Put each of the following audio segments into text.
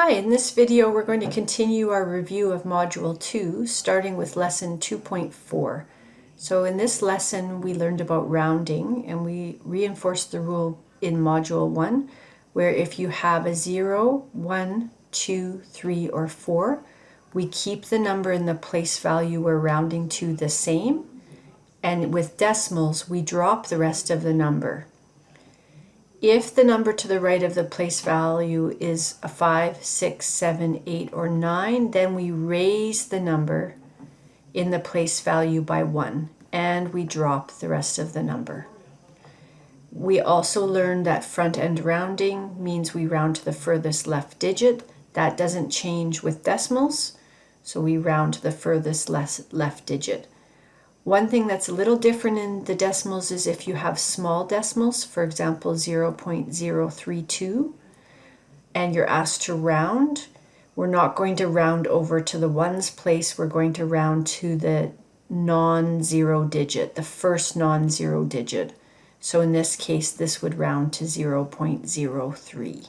Hi, in this video we're going to continue our review of Module 2, starting with Lesson 2.4. So in this lesson we learned about rounding, and we reinforced the rule in Module 1, where if you have a 0, 1, 2, 3, or 4, we keep the number in the place value we're rounding to the same, and with decimals we drop the rest of the number. If the number to the right of the place value is a 5, 6, 7, 8, or 9, then we raise the number in the place value by 1, and we drop the rest of the number. We also learned that front-end rounding means we round to the furthest left digit. That doesn't change with decimals, so we round to the furthest left digit. One thing that's a little different in the decimals is if you have small decimals, for example 0.032, and you're asked to round, we're not going to round over to the ones place, we're going to round to the non-zero digit, the first non-zero digit. So in this case, this would round to 0.03.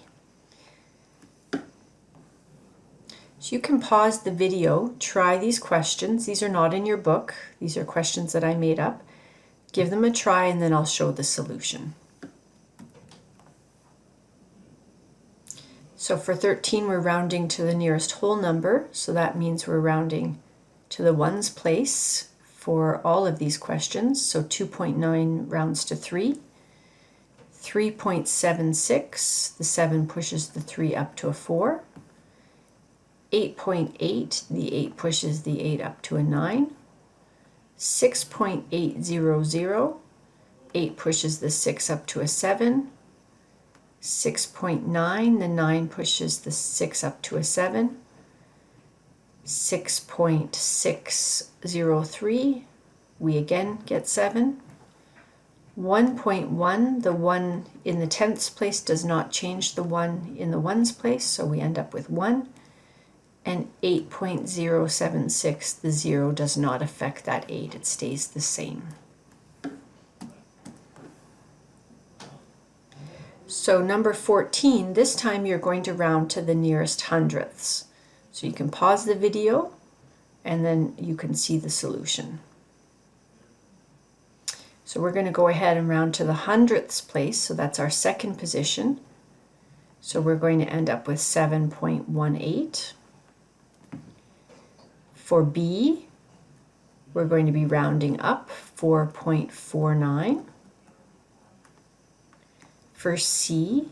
So you can pause the video, try these questions. These are not in your book. These are questions that I made up. Give them a try and then I'll show the solution. So for 13, we're rounding to the nearest whole number. So that means we're rounding to the ones place for all of these questions. So 2.9 rounds to 3. 3.76, the 7 pushes the 3 up to a 4. 8.8, the 8 pushes the 8 up to a 9. 6.800, 8 pushes the 6 up to a 7. 6.9, the 9 pushes the 6 up to a 7. 6.603, we again get 7. 1.1, the 1 in the tenths place does not change the 1 in the ones place, so we end up with 1. And 8.076, the 0 does not affect that 8, it stays the same. So number 14, this time you're going to round to the nearest hundredths. So you can pause the video and then you can see the solution. So we're going to go ahead and round to the hundredths place, so that's our second position. So we're going to end up with 7.18. For B, we're going to be rounding up 4.49. For C,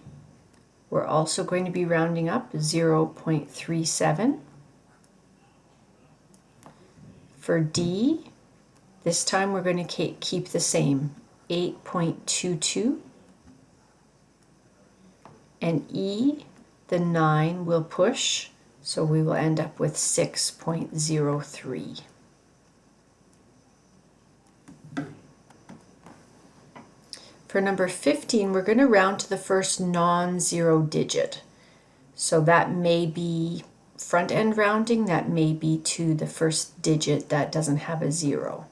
we're also going to be rounding up 0.37. For D, this time we're going to keep the same, 8.22. And E, the 9 will push, so we will end up with 6.03. For number 15, we're going to round to the first non-zero digit. So that may be front-end rounding, that may be to the first digit that doesn't have a 0.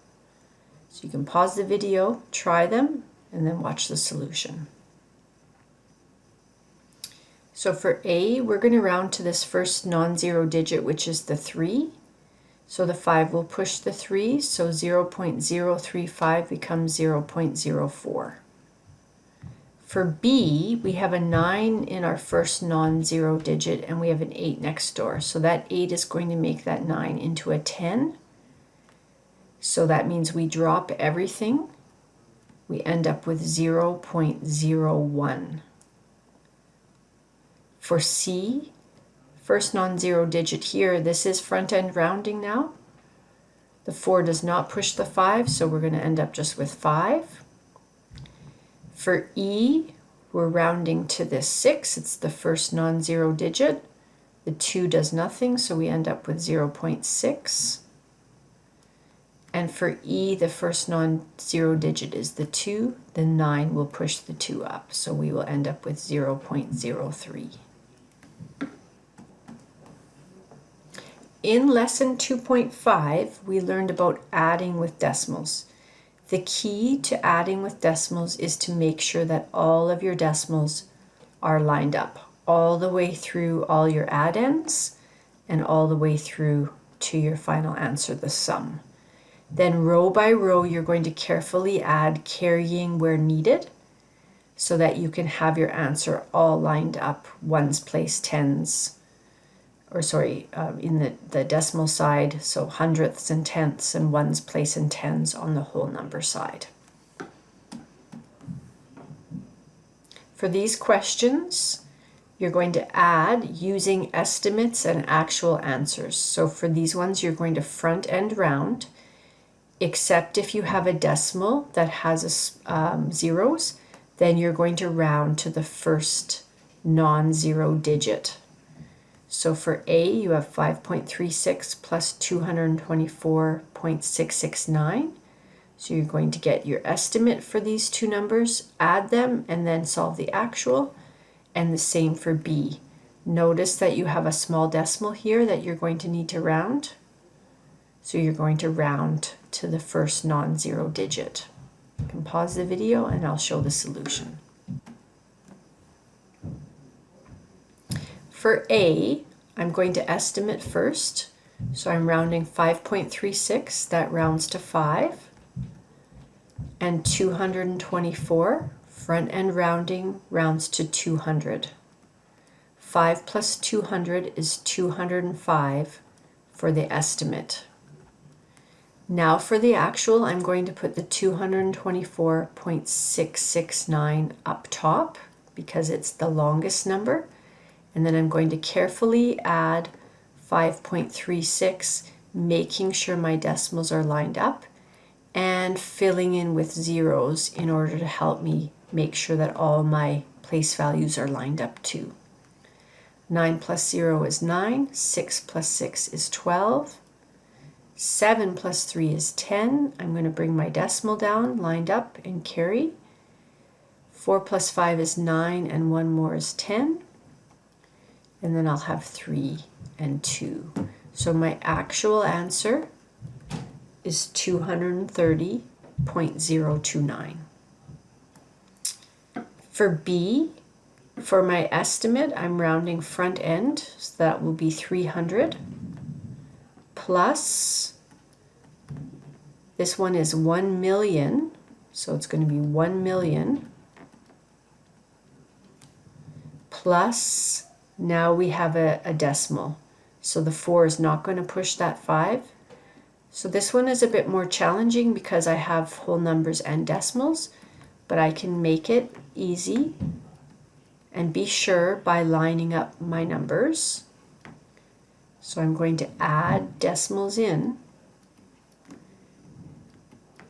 So you can pause the video, try them, and then watch the solution. So for A, we're going to round to this first non-zero digit, which is the 3. So the 5 will push the 3, so 0.035 becomes 0.04. For B, we have a 9 in our first non-zero digit, and we have an 8 next door. So that 8 is going to make that 9 into a 10. So that means we drop everything. We end up with 0.01. For C, first non-zero digit here, this is front-end rounding now. The 4 does not push the 5, so we're going to end up just with 5. For E, we're rounding to this 6. It's the first non-zero digit. The 2 does nothing, so we end up with 0.6. And for E, the first non-zero digit is the 2. The 9 will push the 2 up, so we will end up with 0.03. In lesson 2.5, we learned about adding with decimals. The key to adding with decimals is to make sure that all of your decimals are lined up. all the way through all your addends and all the way through to your final answer, the sum. Then row by row, you're going to carefully add, carrying where needed, so that you can have your answer all lined up, ones place tens, or sorry, in the decimal side, so hundredths and tenths and ones place and tens on the whole number side. For these questions, you're going to add using estimates and actual answers. So for these ones, you're going to front end round, except if you have a decimal that has zeros, then you're going to round to the first non-zero digit. So for A, you have 5.36 plus 224.669. So you're going to get your estimate for these two numbers, add them, and then solve the actual. And the same for B. Notice that you have a small decimal here that you're going to need to round. So you're going to round to the first non-zero digit. You can pause the video and I'll show the solution. For A, I'm going to estimate first. So I'm rounding 5.36, that rounds to 5. And 224, front end rounding, rounds to 200. 5 plus 200 is 205 for the estimate. Now for the actual, I'm going to put the 224.669 up top because it's the longest number. And then I'm going to carefully add 5.36, making sure my decimals are lined up and filling in with zeros in order to help me make sure that all my place values are lined up too. 9 plus 0 is 9, 6 plus 6 is 12. 7 plus 3 is 10. I'm going to bring my decimal down, lined up, and carry. 4 plus 5 is 9, and 1 more is 10. And then I'll have 3 and 2. So my actual answer is 230.029. For B, for my estimate, I'm rounding front end, so that will be 300. Plus, this one is 1 million, so it's going to be 1 million. Plus, now we have a decimal, so the 4 is not going to push that 5. So this one is a bit more challenging because I have whole numbers and decimals, but I can make it easy and be sure by lining up my numbers. So I'm going to add decimals in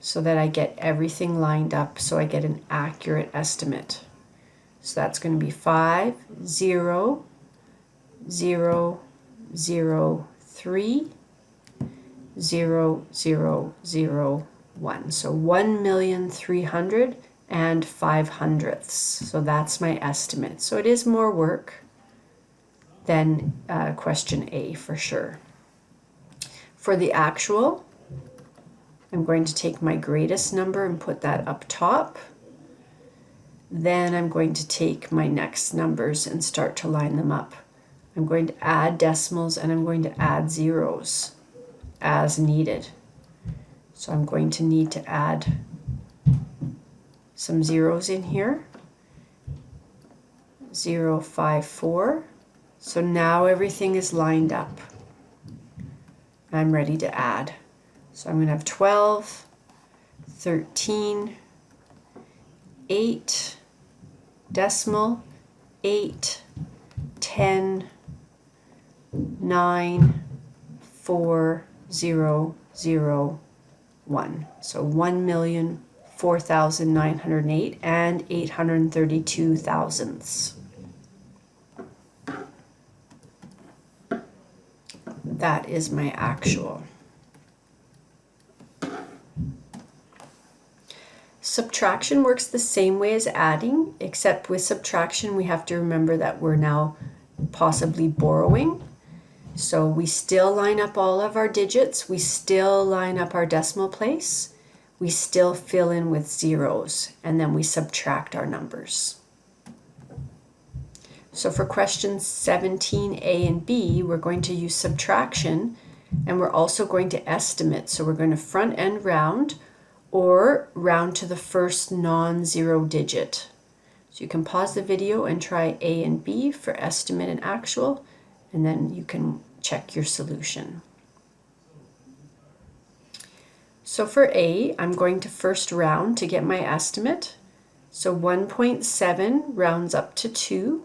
so that I get everything lined up so I get an accurate estimate. So that's going to be 5, 0, 0, 0, 3, 0, 0, 0, 1. So 1,300,005 So that's my estimate. So it is more work than question A for sure. For the actual, I'm going to take my greatest number and put that up top. Then I'm going to take my next numbers and start to line them up. I'm going to add decimals and I'm going to add zeros as needed. So I'm going to need to add some zeros in here. 0, 5, 4. So now everything is lined up. I'm ready to add. So I'm going to have 12, 13, 8, decimal, 8, 10, 9, 4, 0, 0, 1. So 1,004,908 and 832 thousandths. That is my actual. Subtraction works the same way as adding, except with subtraction we have to remember that we're now possibly borrowing. So we still line up all of our digits, we still line up our decimal place, we still fill in with zeros, and then we subtract our numbers. So for questions 17A and B, we're going to use subtraction, and we're also going to estimate. So we're going to front end round or round to the first non-zero digit. So you can pause the video and try A and B for estimate and actual, and then you can check your solution. So for A, I'm going to first round to get my estimate. So 1.7 rounds up to 2,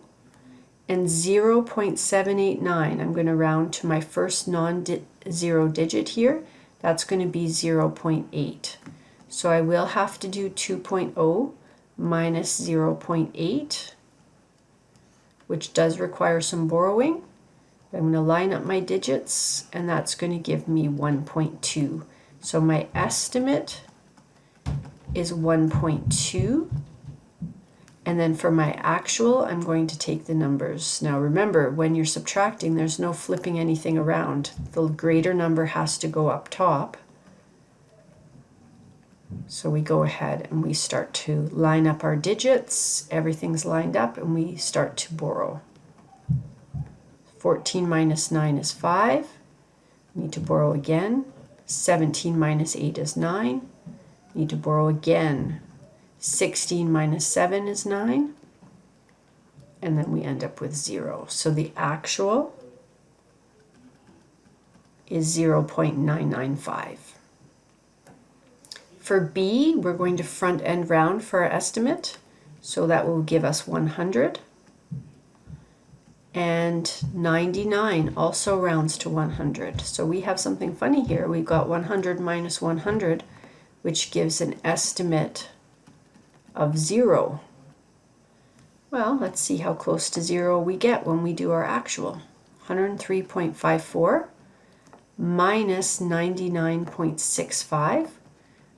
and 0.789, I'm going to round to my first non-zero digit here. That's going to be 0.8. So I will have to do 2.0 minus 0.8, which does require some borrowing. I'm going to line up my digits, and that's going to give me 1.2. So my estimate is 1.2. And then for my actual, I'm going to take the numbers. Now remember, when you're subtracting, there's no flipping anything around. The greater number has to go up top. So we go ahead and we start to line up our digits. Everything's lined up, and we start to borrow. 14 minus 9 is 5. Need to borrow again. 17 minus 8 is 9. Need to borrow again. 16 minus 7 is 9. And then we end up with 0. So the actual is 0.995. For B, we're going to front end round for our estimate. So that will give us 100. And 99 also rounds to 100. So we have something funny here. We've got 100 minus 100, which gives an estimate of 0. Well, let's see how close to 0 we get when we do our actual. 103.54 minus 99.65.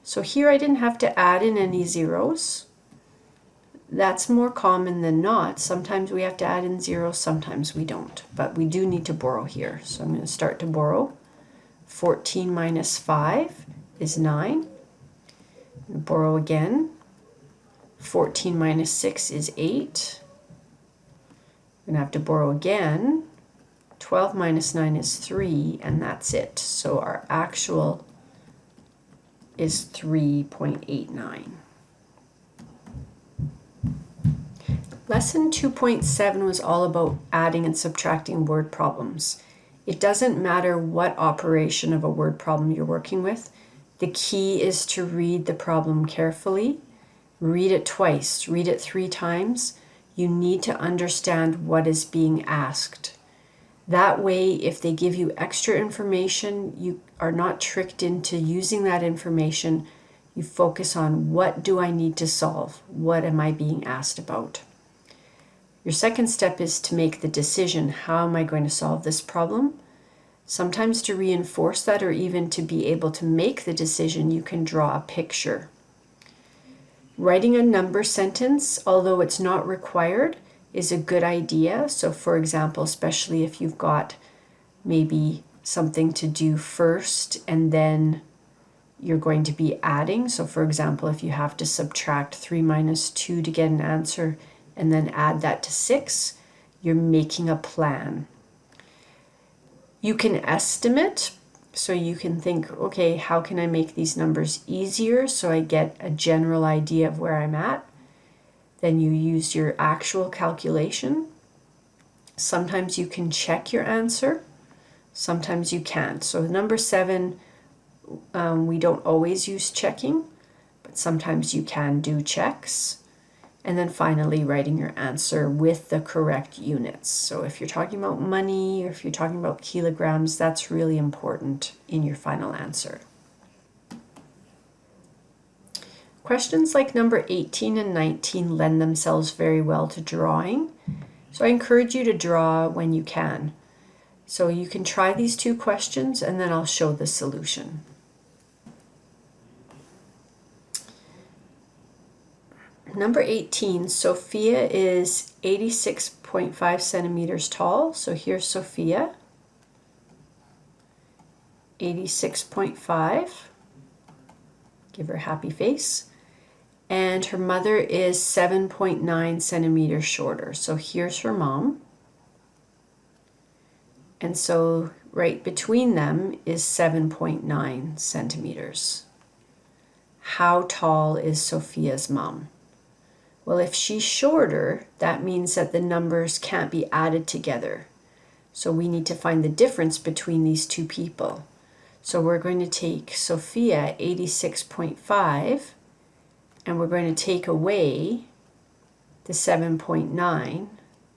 So here I didn't have to add in any zeros. That's more common than not. Sometimes we have to add in zeros, sometimes we don't. But we do need to borrow here. So I'm going to start to borrow. 14 minus 5 is 9. Borrow again. 14 minus 6 is 8. I'm going to have to borrow again. 12 minus 9 is 3, and that's it. So our actual is 3.89. Lesson 2.7 was all about adding and subtracting word problems. It doesn't matter what operation of a word problem you're working with. The key is to read the problem carefully. Read it twice, read it 3 times. You need to understand what is being asked. That way, if they give you extra information, you are not tricked into using that information. You focus on, what do I need to solve? What am I being asked about? Your second step is to make the decision. How am I going to solve this problem? Sometimes to reinforce that, or even to be able to make the decision, you can draw a picture. Writing a number sentence, although it's not required, is a good idea. So for example, especially if you've got maybe something to do first and then you're going to be adding. So for example, if you have to subtract 3 minus 2 to get an answer and then add that to 6, you're making a plan. You can estimate. So you can think, okay, how can I make these numbers easier so I get a general idea of where I'm at? Then you use your actual calculation. Sometimes you can check your answer. Sometimes you can't. So number 7, we don't always use checking, but sometimes you can do checks. And then finally, writing your answer with the correct units. So if you're talking about money or if you're talking about kilograms, that's really important in your final answer. Questions like number 18 and 19 lend themselves very well to drawing. So I encourage you to draw when you can. So you can try these 2 questions and then I'll show the solution. Number 18, Sophia is 86.5 centimeters tall. So here's Sophia, 86.5. Give her a happy face. and her mother is 7.9 centimeters shorter. So here's her mom. And so right between them is 7.9 centimeters. How tall is Sophia's mom? Well, if she's shorter, that means that the numbers can't be added together. So we need to find the difference between these two people. So we're going to take Sophia, 86.5, and we're going to take away the 7.9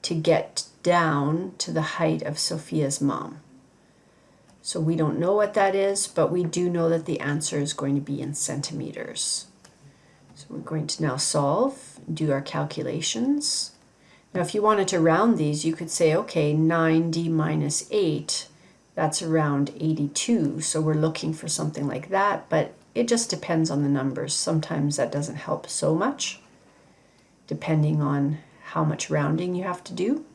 to get down to the height of Sophia's mom. So we don't know what that is, but we do know that the answer is going to be in centimeters. So we're going to now solve, do our calculations. Now if you wanted to round these, you could say, okay, 9d minus 8, that's around 82. So we're looking for something like that, but it just depends on the numbers. Sometimes that doesn't help so much, depending on how much rounding you have to do.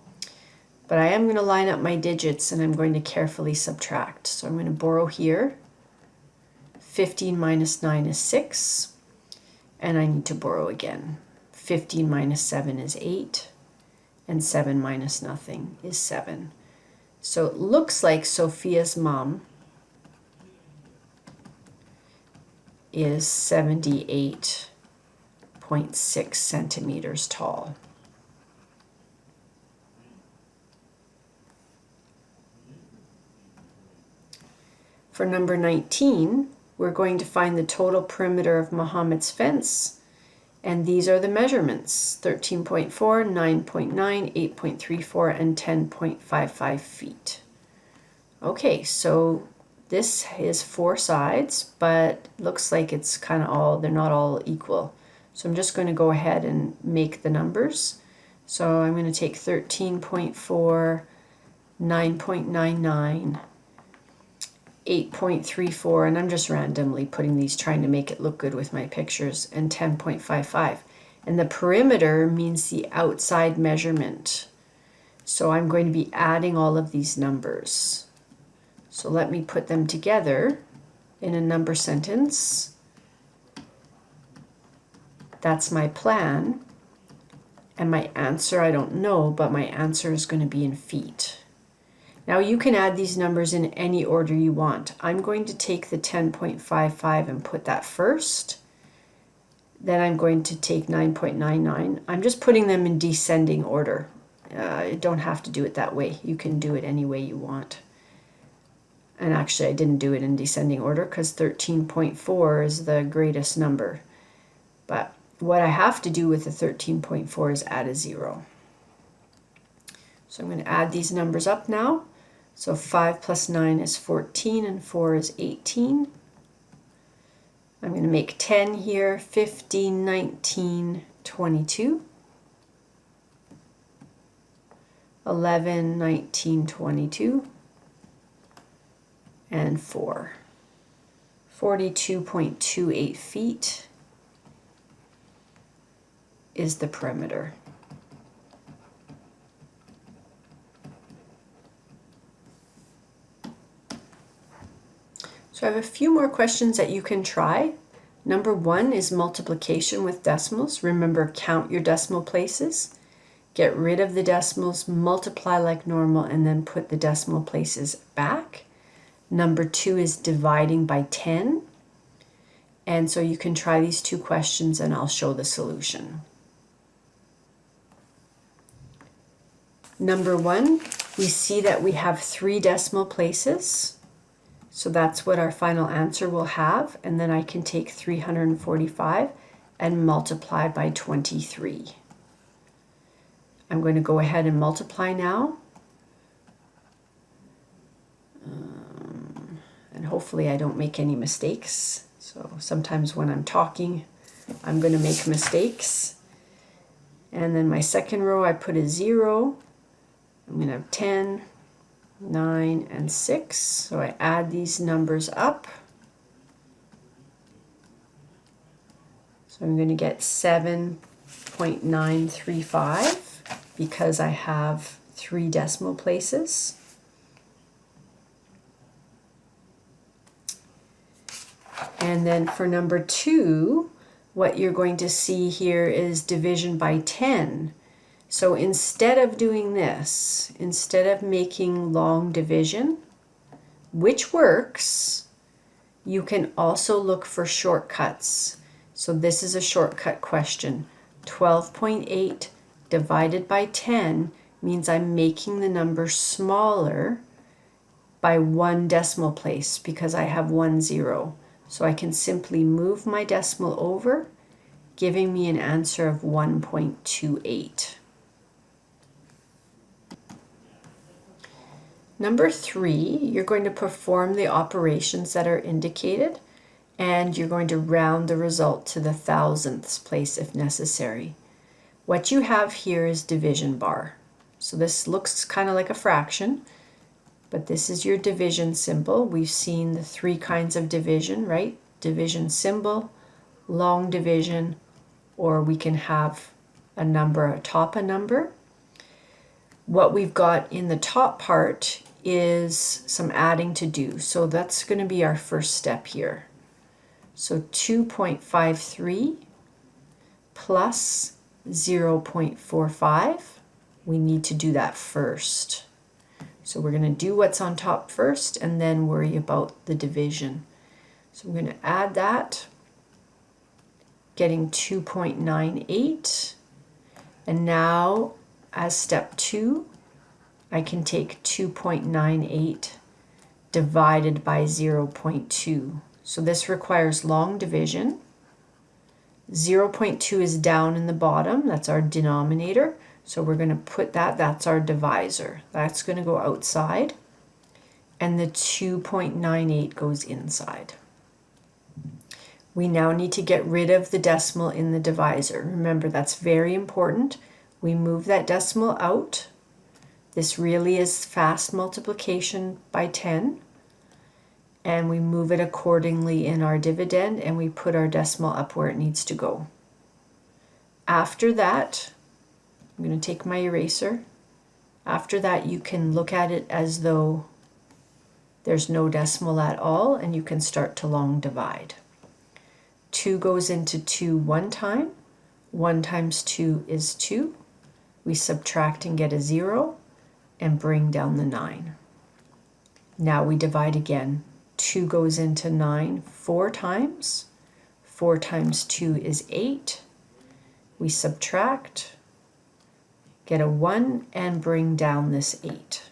But I am going to line up my digits and I'm going to carefully subtract. So I'm going to borrow here. 15 minus 9 is 6. And I need to borrow again. 15 minus 7 is 8. And 7 minus nothing is 7. So it looks like Sophia's mom is 78.6 centimeters tall. For number 19, we're going to find the total perimeter of Muhammad's fence, and these are the measurements: 13.4, 9.9, 8.34, and 10.55 feet. Okay, so this is 4 sides, but looks like it's kind of all, they're not all equal. So I'm just going to go ahead and make the numbers. So I'm going to take 13.4, 9.99, 8.34, and I'm just randomly putting these, trying to make it look good with my pictures, and 10.55. And the perimeter means the outside measurement. So I'm going to be adding all of these numbers. So let me put them together in a number sentence. That's my plan. And my answer, I don't know, but my answer is going to be in feet. Now you can add these numbers in any order you want. I'm going to take the 10.55 and put that first. Then I'm going to take 9.99. I'm just putting them in descending order. You don't have to do it that way. You can do it any way you want. And actually I didn't do it in descending order because 13.4 is the greatest number. But what I have to do with the 13.4 is add a 0. So I'm going to add these numbers up now. So 5 plus 9 is 14 and 4 is 18. I'm going to make 10 here, 15, 19, 22. 11, 19, 22. And 4. 42.28 feet is the perimeter. So I have a few more questions that you can try. Number 1 is multiplication with decimals. Remember, count your decimal places. Get rid of the decimals, multiply like normal, and then put the decimal places back. Number 2 is dividing by 10. And so you can try these 2 questions and I'll show the solution. Number 1, we see that we have 3 decimal places. So that's what our final answer will have. And then I can take 345 and multiply by 23. I'm going to go ahead and multiply now. And hopefully I don't make any mistakes. So sometimes when I'm talking, I'm going to make mistakes. And then my second row, I put a 0. I'm going to have 10, 9, and 6. So I add these numbers up. So I'm going to get 7.935 because I have 3 decimal places. And then for number 2, what you're going to see here is division by 10. So instead of doing this, instead of making long division, which works, you can also look for shortcuts. So this is a shortcut question. 12.8 divided by 10 means I'm making the number smaller by 1 decimal place because I have 1 0. So I can simply move my decimal over, giving me an answer of 1.28. Number 3, you're going to perform the operations that are indicated, and you're going to round the result to the thousandths place if necessary. What you have here is division bar. So this looks kind of like a fraction, but this is your division symbol. We've seen the 3 kinds of division, right? Division symbol, long division, or we can have a number atop a number. What we've got in the top part is some adding to do. So that's going to be our first step here. So 2.53 plus 0.45. We need to do that first. So we're going to do what's on top first and then worry about the division. So I'm going to add that, getting 2.98. And now as step 2, I can take 2.98 divided by 0.2. So this requires long division. 0.2 is down in the bottom, that's our denominator. So we're going to put that, that's our divisor. That's going to go outside. And the 2.98 goes inside. We now need to get rid of the decimal in the divisor. Remember, that's very important. We move that decimal out. This really is fast multiplication by 10. And we move it accordingly in our dividend, and we put our decimal up where it needs to go. After that, I'm going to take my eraser. After that, you can look at it as though there's no decimal at all, and you can start to long divide. 2 goes into 2 one time. 1 times 2 is 2. We subtract and get a 0 and bring down the 9. Now we divide again. 2 goes into 9 4 times. 4 times 2 is 8. We subtract, get a 1, and bring down this 8.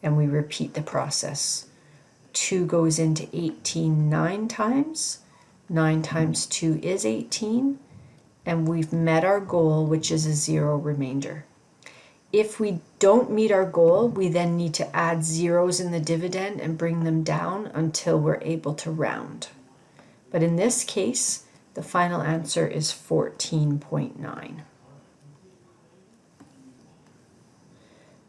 And we repeat the process. 2 goes into 18 9 times. 9 times 2 is 18. And we've met our goal, which is a 0 remainder. If we don't meet our goal, we then need to add zeros in the dividend and bring them down until we're able to round. But in this case, the final answer is 14.9.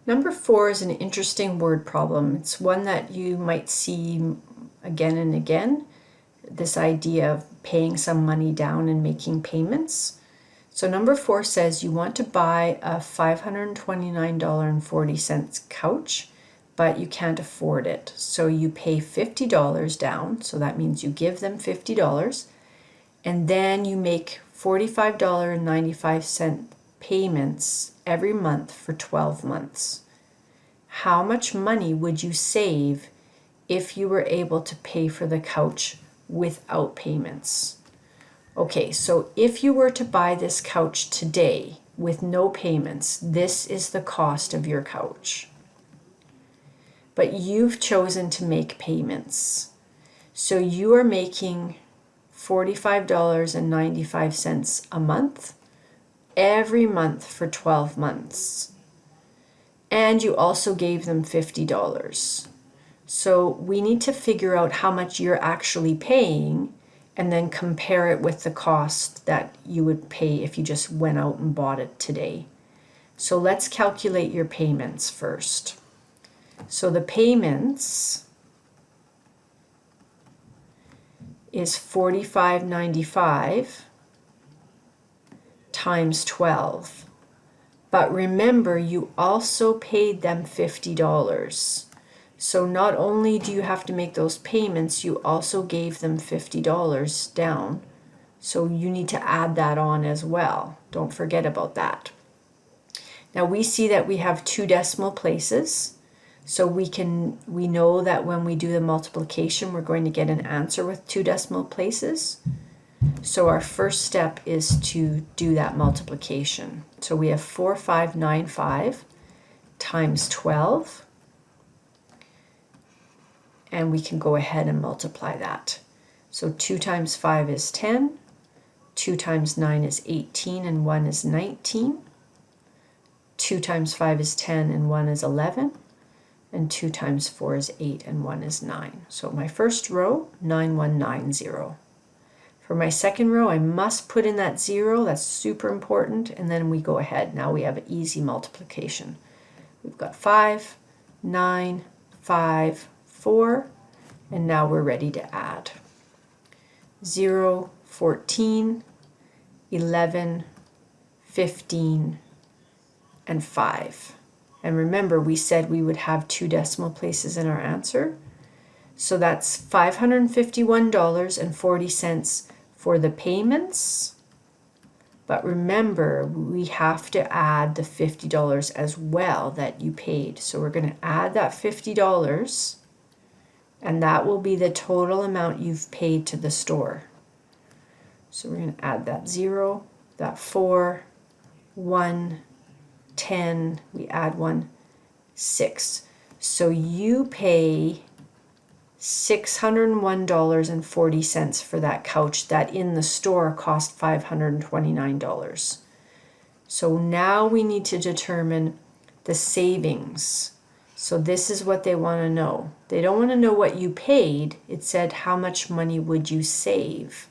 Number 4 is an interesting word problem. It's one that you might see again and again, this idea of paying some money down and making payments. So number 4 says you want to buy a $529.40 couch, but you can't afford it. So you pay $50 down, so that means you give them $50, and then you make $45.95 payments every month for 12 months. How much money would you save if you were able to pay for the couch without payments? Okay, so if you were to buy this couch today with no payments, this is the cost of your couch. But you've chosen to make payments. So you are making $45.95 a month, every month for 12 months. And you also gave them $50. So we need to figure out how much you're actually paying and then compare it with the cost that you would pay if you just went out and bought it today. So let's calculate your payments first. So the payments is $45.95 times 12. But remember, you also paid them $50. So not only do you have to make those payments, you also gave them $50 down So you need to add that on as well. Don't forget about that. Now we see that we have 2 decimal places. So we know that when we do the multiplication, we're going to get an answer with 2 decimal places. So our first step is to do that multiplication. So we have 4595 times 12. And we can go ahead and multiply that. So 2 times 5 is 10. 2 times 9 is 18 and 1 is 19. 2 times 5 is 10 and 1 is 11. And 2 times 4 is 8 and 1 is 9. So my first row, 9190. For my second row, I must put in that 0. That's super important. And then we go ahead. Now we have an easy multiplication. We've got 5, 9, 5, 4. And now we're ready to add. 0, 14, 11, 15, and 5. And remember, we said we would have 2 decimal places in our answer. So that's $551.40 for the payments. But remember, we have to add the $50 as well that you paid. So we're going to add that $50, and that will be the total amount you've paid to the store. So we're going to add that 0, that 4, 1, 10, we add 1, 6. So you pay $601.40 for that couch that in the store cost $529. So now we need to determine the savings. So this is what they want to know. They don't want to know what you paid. It said how much money would you save.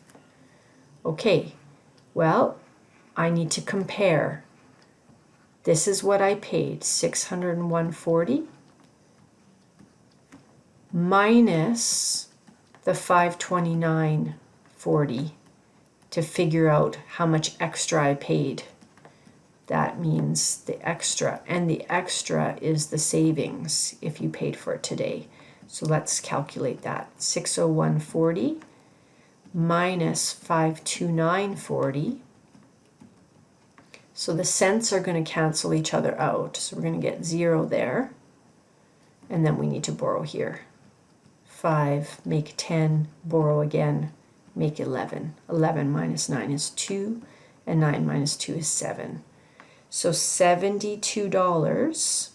Okay, well, I need to compare. This is what I paid, $601.40 minus the $529.40 to figure out how much extra I paid. That means the extra, and the extra is the savings if you paid for it today. So let's calculate that. 601.40 minus 529.40. So the cents are going to cancel each other out. So we're going to get 0 there. And then we need to borrow here. 5, make 10, borrow again, make 11. 11 minus 9 is 2, and 9 minus 2 is 7. So $72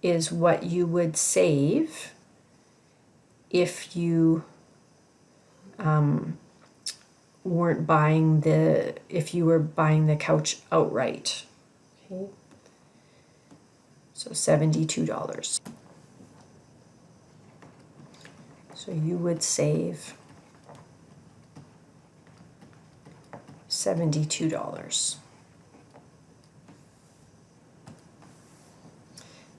is what you would save if you weren't buying if you were buying the couch outright. Okay. So $72. So you would save $72.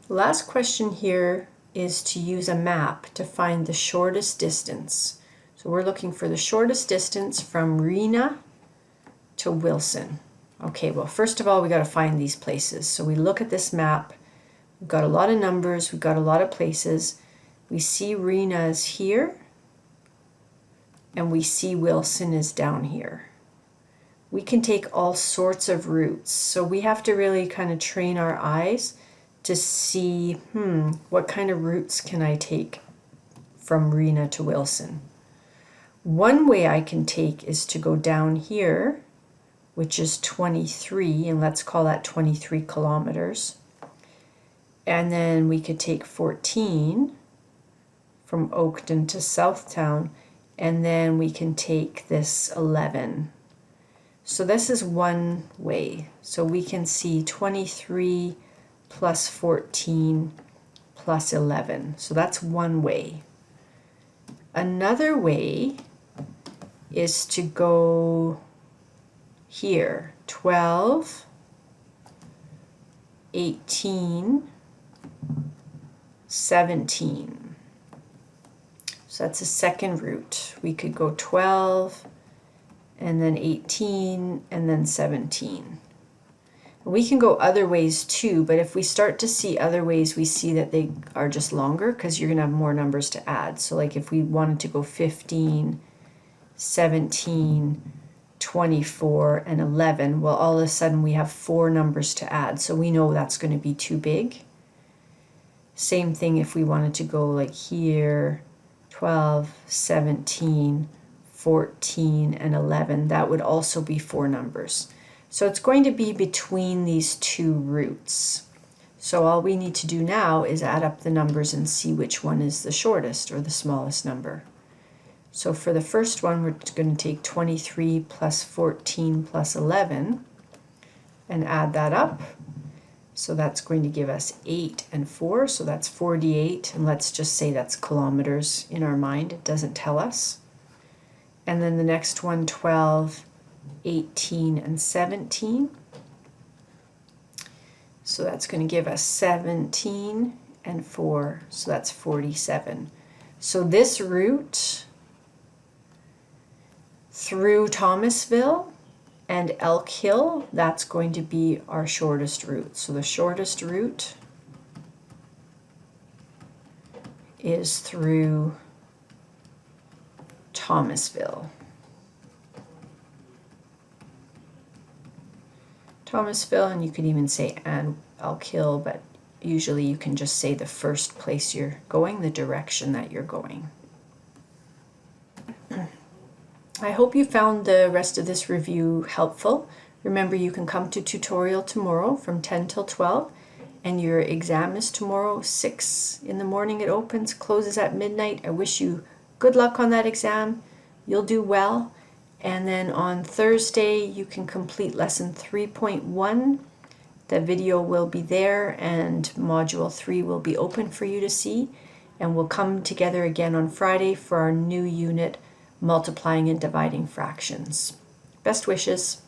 The last question here is to use a map to find the shortest distance. So we're looking for the shortest distance from Rena to Wilson. Okay, well, first of all, we got to find these places. So we look at this map. We've got a lot of numbers. We've got a lot of places. We see Rena is here, and we see Wilson is down here. We can take all sorts of routes. So we have to really kind of train our eyes to see, what kind of routes can I take from Rena to Wilson? One way I can take is to go down here, which is 23, and let's call that 23 kilometers. And then we could take 14 from Oakton to Southtown, and then we can take this 11. So this is one way. So we can see 23 plus 14 plus 11. So that's one way. Another way is to go here, 12, 18, 17. So that's a second route. We could go 12, and then 18, and then 17. We can go other ways too, but if we start to see other ways, we see that they are just longer because you're going to have more numbers to add. So like if we wanted to go 15, 17, 24, and 11. Well, all of a sudden we have 4 numbers to add, so we know that's going to be too big. Same thing if we wanted to go like here, 12, 17, 14, and 11. That would also be 4 numbers. So it's going to be between these 2 roots. So all we need to do now is add up the numbers and see which one is the shortest or the smallest number. So for the first one, we're going to take 23 plus 14 plus 11 and add that up. So that's going to give us 8 and 4, so that's 48, and let's just say that's kilometers in our mind, it doesn't tell us. And then the next one, 12, 18, and 17. So that's going to give us 17 and 4, so that's 47. So this route through Thomasville and Elk Hill, that's going to be our shortest route. So the shortest route is through Thomasville. And you could even say and Elk Hill, but usually you can just say the first place you're going, the direction that you're going. I hope you found the rest of this review helpful. Remember, you can come to tutorial tomorrow from 10 till 12, and your exam is tomorrow, 6 in the morning it opens, closes at midnight. I wish you good luck on that exam. You'll do well. And then on Thursday, you can complete lesson 3.1. The video will be there, and module 3 will be open for you to see. And we'll come together again on Friday for our new unit, multiplying and dividing fractions. Best wishes.